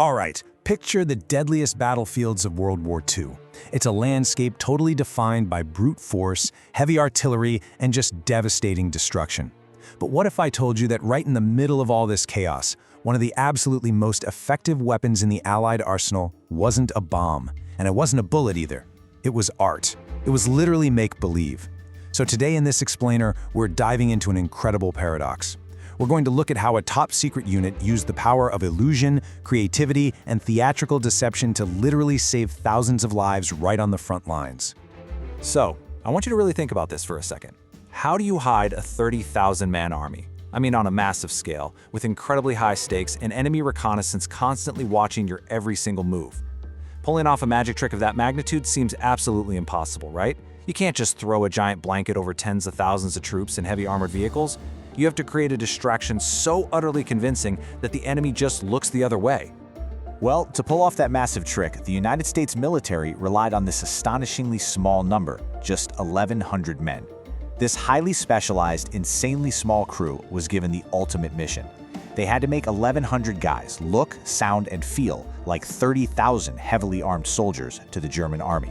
All right, picture the deadliest battlefields of World War II. It's a landscape totally defined by brute force, heavy artillery, and just devastating destruction. But what if I told you that right in the middle of all this chaos, one of the absolutely most effective weapons in the Allied arsenal wasn't a bomb, and it wasn't a bullet either. It was art. It was literally make-believe. So today in this explainer, we're diving into an incredible paradox. We're going to look at how a top-secret unit used the power of illusion, creativity, and theatrical deception to literally save thousands of lives right on the front lines. So, I want you to really think about this for a second. How do you hide a 30,000-man army? I mean, on a massive scale, with incredibly high stakes and enemy reconnaissance constantly watching your every single move. Pulling off a magic trick of that magnitude seems absolutely impossible, right? You can't just throw a giant blanket over tens of thousands of troops in heavy armored vehicles. You have to create a distraction so utterly convincing that the enemy just looks the other way. Well, to pull off that massive trick, the United States military relied on this astonishingly small number, just 1,100 men. This highly specialized, insanely small crew was given the ultimate mission. They had to make 1,100 guys look, sound, and feel like 30,000 heavily armed soldiers to the German army.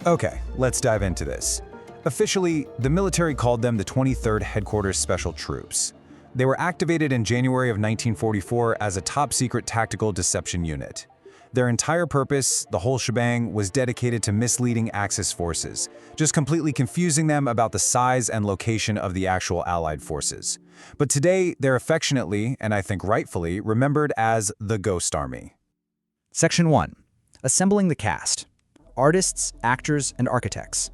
Okay, let's dive into this. Officially, the military called them the 23rd Headquarters Special Troops. They were activated in January of 1944 as a top-secret tactical deception unit. Their entire purpose, the whole shebang, was dedicated to misleading Axis forces, just completely confusing them about the size and location of the actual Allied forces. But today, they're affectionately, and I think rightfully, remembered as the Ghost Army. Section 1. Assembling the cast. Artists, actors, and architects.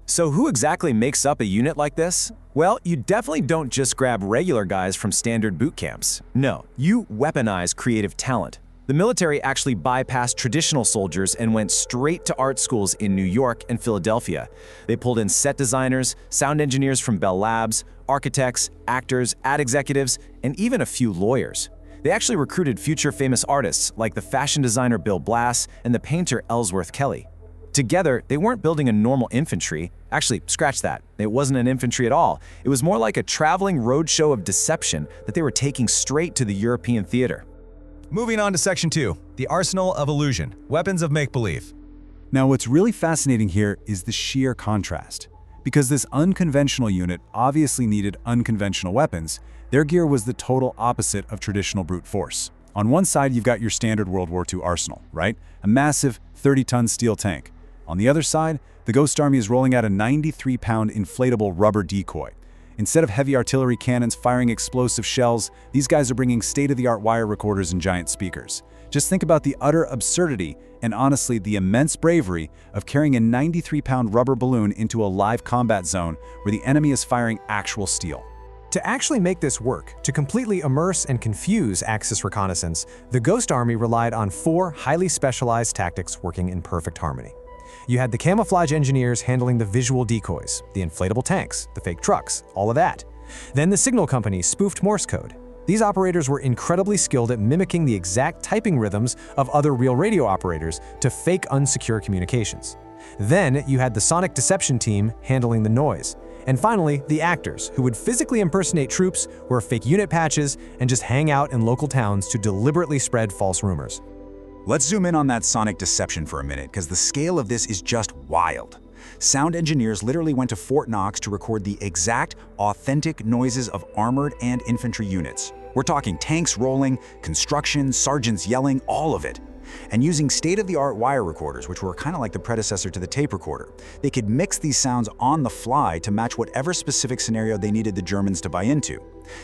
So who exactly makes up a unit like this? Well, you definitely don't just grab regular guys from standard boot camps. No, you weaponize creative talent. The military actually bypassed traditional soldiers and went straight to art schools in New York and Philadelphia. They pulled in set designers, sound engineers from Bell Labs, architects, actors, ad executives, and even a few lawyers. They actually recruited future famous artists like the fashion designer Bill Blass and the painter Ellsworth Kelly. Together, they weren't building a normal infantry. Actually, scratch that. It wasn't an infantry at all. It was more like a traveling roadshow of deception that they were taking straight to the European theater. Moving on to Section 2, the Arsenal of Illusion, Weapons of Make-Believe. Now, what's really fascinating here is the sheer contrast. Because this unconventional unit obviously needed unconventional weapons, their gear was the total opposite of traditional brute force. On one side, you've got your standard World War II arsenal, right? A massive 30-ton steel tank. On the other side, the Ghost Army is rolling out a 93-pound inflatable rubber decoy. Instead of heavy artillery cannons firing explosive shells, these guys are bringing state-of-the-art wire recorders and giant speakers. Just think about the utter absurdity and honestly the immense bravery of carrying a 93-pound rubber balloon into a live combat zone where the enemy is firing actual steel. To actually make this work, to completely immerse and confuse Axis reconnaissance, the Ghost Army relied on 4 highly specialized tactics working in perfect harmony. You had the camouflage engineers handling the visual decoys, the inflatable tanks, the fake trucks, all of that. Then the signal companies spoofed Morse code. These operators were incredibly skilled at mimicking the exact typing rhythms of other real radio operators to fake unsecure communications. Then you had the sonic deception team handling the noise. And finally, the actors, who would physically impersonate troops, wear fake unit patches, and just hang out in local towns to deliberately spread false rumors. Let's zoom in on that sonic deception for a minute, because the scale of this is just wild. Sound engineers literally went to Fort Knox to record the exact, authentic noises of armored and infantry units. We're talking tanks rolling, construction, sergeants yelling, all of it. And using state-of-the-art wire recorders, which were kind of like the predecessor to the tape recorder, they could mix these sounds on the fly to match whatever specific scenario they needed the Germans to buy into.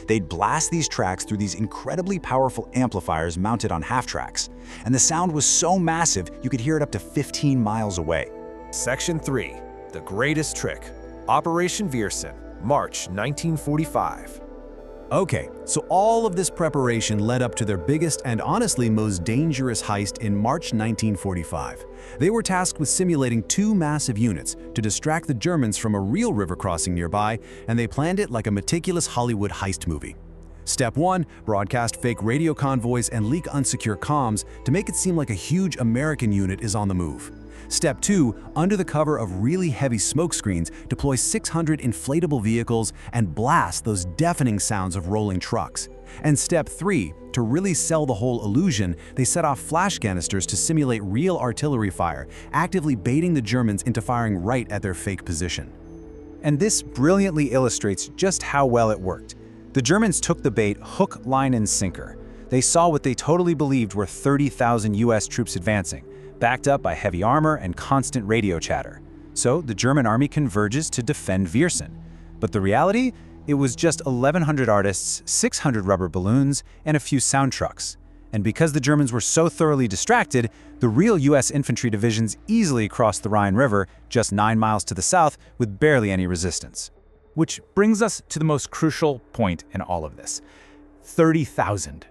They'd blast these tracks through these incredibly powerful amplifiers mounted on half-tracks. And the sound was so massive, you could hear it up to 15 miles away. Section 3. The Greatest Trick. Operation Viersen, March 1945. Okay, so all of this preparation led up to their biggest and honestly most dangerous heist in March 1945. They were tasked with simulating 2 massive units to distract the Germans from a real river crossing nearby, and they planned it like a meticulous Hollywood heist movie. Step 1, broadcast fake radio convoys and leak unsecure comms to make it seem like a huge American unit is on the move. Step 2, under the cover of really heavy smoke screens, deploy 600 inflatable vehicles and blast those deafening sounds of rolling trucks. And Step 3, to really sell the whole illusion, they set off flash canisters to simulate real artillery fire, actively baiting the Germans into firing right at their fake position. And this brilliantly illustrates just how well it worked. The Germans took the bait hook, line, and sinker. They saw what they totally believed were 30,000 US troops advancing, backed up by heavy armor and constant radio chatter. So the German army converges to defend Viersen. But the reality? It was just 1,100 artists, 600 rubber balloons, and a few sound trucks. And because the Germans were so thoroughly distracted, the real US infantry divisions easily crossed the Rhine River just 9 miles to the south with barely any resistance. Which brings us to the most crucial point in all of this: 30,000.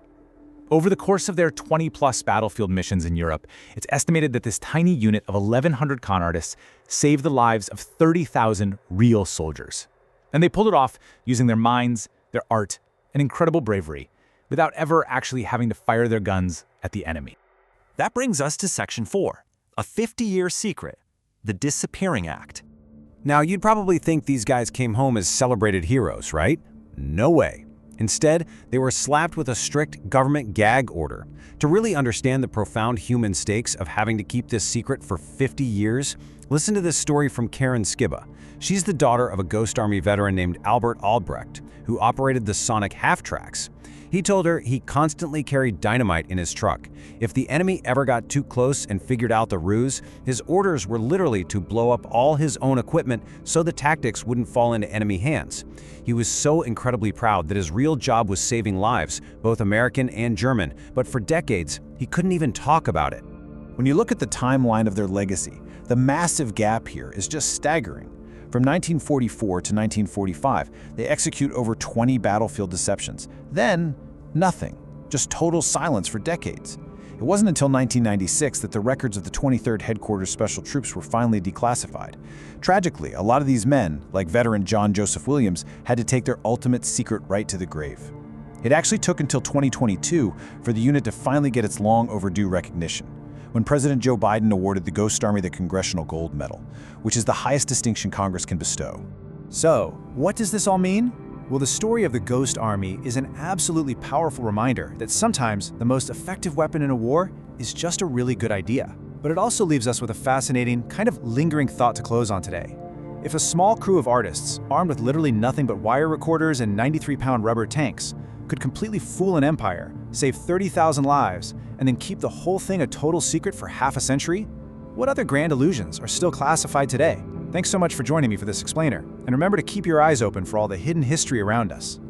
Over the course of their 20-plus battlefield missions in Europe, it's estimated that this tiny unit of 1,100 con artists saved the lives of 30,000 real soldiers. And they pulled it off using their minds, their art, and incredible bravery, without ever actually having to fire their guns at the enemy. That brings us to Section 4, a 50-year secret, the Disappearing Act. Now, you'd probably think these guys came home as celebrated heroes, right? No way. Instead, they were slapped with a strict government gag order. To really understand the profound human stakes of having to keep this secret for 50 years, listen to this story from Karen Skiba. She's the daughter of a Ghost Army veteran named Albert Albrecht, who operated the Sonic half-tracks. He told her he constantly carried dynamite in his truck. If the enemy ever got too close and figured out the ruse, his orders were literally to blow up all his own equipment so the tactics wouldn't fall into enemy hands. He was so incredibly proud that his real job was saving lives, both American and German, but for decades, he couldn't even talk about it. When you look at the timeline of their legacy, the massive gap here is just staggering. From 1944 to 1945, they execute over 20 battlefield deceptions. Then, nothing. Just total silence for decades. It wasn't until 1996 that the records of the 23rd Headquarters Special Troops were finally declassified. Tragically, a lot of these men, like veteran John Joseph Williams, had to take their ultimate secret right to the grave. It actually took until 2022 for the unit to finally get its long overdue recognition, when President Joe Biden awarded the Ghost Army the Congressional Gold Medal, which is the highest distinction Congress can bestow. So, what does this all mean? Well, the story of the Ghost Army is an absolutely powerful reminder that sometimes the most effective weapon in a war is just a really good idea. But it also leaves us with a fascinating, kind of lingering thought to close on today. If a small crew of artists, armed with literally nothing but wire recorders and 93-pound rubber tanks, could completely fool an empire, save 30,000 lives, and then keep the whole thing a total secret for half a century? What other grand illusions are still classified today? Thanks so much for joining me for this explainer, and remember to keep your eyes open for all the hidden history around us.